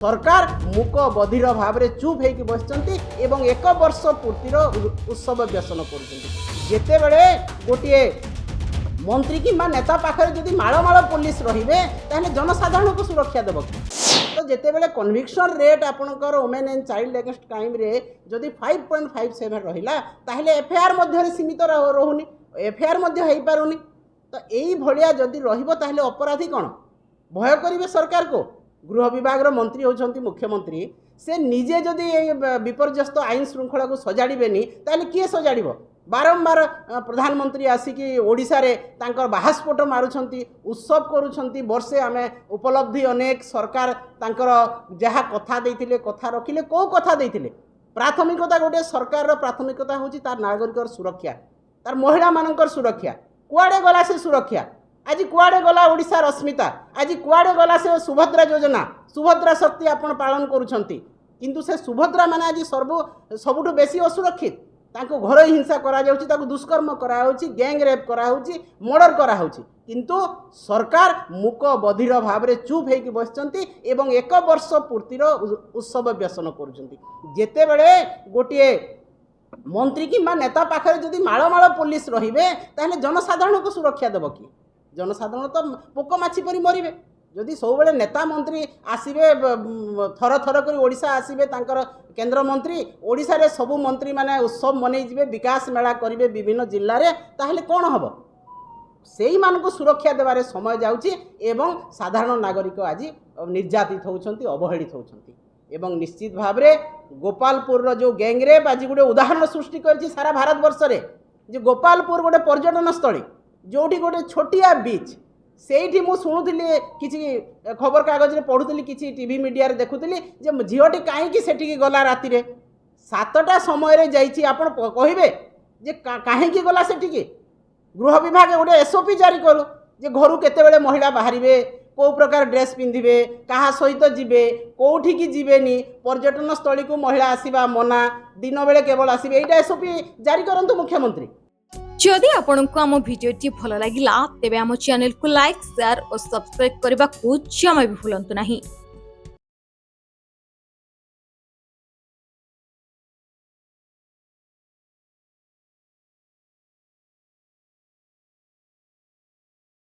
सरकार मूक बधिर भाव में चुप होकर बसचंती एवं एक वर्ष पूर्तिर उत्सव व्यसन करते बड़े गोटे मंत्री कि नेता पाखे जदि माड़ पुलिस रे जनसाधारण को सुरक्षा देव तो जिते बड़े कन्विक्शन रेट आपंकर women and child against crime रे जदि 5.57 रहा एफआईआर मध्य सीमित रोनी एफआईआर हो पारुनी तो यही भाया जदि रही अपराधी कौन भय करेंगे सरकार को गृह विभाग मंत्री होती मुख्यमंत्री से निजे जदि विपर्यस्त आईन श्रृंखला को सजाड़े ताले किए सजाड़ बारंबार प्रधानमंत्री आसिकी ओडिशा रे तांकर बाहास्फोट मारुछंती उत्सव करुछंती वर्षे आमे उपलब्धि अनेक सरकार तांकर जहाँ कथा देइथिले कथा रखिले को कथा देइथिले प्राथमिकता गोटे सरकार प्राथमिकता होची तार नागरिकर सुरक्षा तार महिला मानकर सुरक्षा कुआडे गला से सुरक्षा आज कुआडे गला ओडिशार अस्मिता आज कुआडे गला से सुभद्रा योजना सुभद्रा शक्ति आपण पालन करुछंती किंतु से सुभद्रा माने आज सबुठु बेसी असुरक्षित ताको घर हिंसा करा जाउची ताको दुष्कर्म करा होची गैंग रेप करा होची मर्डर करा होची किंतु सरकार मूक बधिर भाव में चुप होकर बसचंती एवं एक वर्ष पूर्तिर उत्सव व्यसन करुछंती जेते बड़े गोटे मंत्री कि नेता पाखे जदि माड़ पुलिस रे जनसाधारण को सुरक्षा देव कि जनसाधारण तो पोकमाछी परी मरबे जदि सब नेता मंत्री आसबे थर थर कर ओडिशा आसबे तांकर केंद्र मंत्री ओडिशा रे सबु मंत्री माने उत्सव मनै जिवे विकास मेला करिवे विभिन्न जिल्ला रे ताहले कोन हबो सेही मानको सुरक्षा देबारे समय जाउची एवं साधारण नागरिक आज निर्यातित होउछंती अवहेलित होउछंती एवं निश्चित भाव रे गोपालपुर रो जो गैंग रेप आज गोटे उदाहरण सृष्टि करछि सारा भारत वर्ष रे जे गोपालपुर गोटे पर्यटन स्थली जोठी गोटे छोटिया बीच सेठी मु शुणुली किसी खबर कागज रे पढ़ुली किसी टीवी मीडिया रे देखुली जे झीटी कहीं सेठी गला राति रे 7टा समय रे जाइछि आपण कहिबे जे कहीं गला सेठी गृह विभाग गोटे एसओपी जारी करू जे घर केतेबेले महिला बाहरिबे को प्रकार ड्रेस पिंधिबे कहा सहित जीवे कोठी की जीवेनी पर्यटन स्थली को महिला आसीबा मना दिन बेले केवल आसीबे एटा एसओपी जारी करंतु मुख्यमंत्री। जदि आपंक आम भिडी भल लगा तेब आम चैनल को लाइक शेयर और सब्सक्राइब करने को जमा भी भूलु नहीं।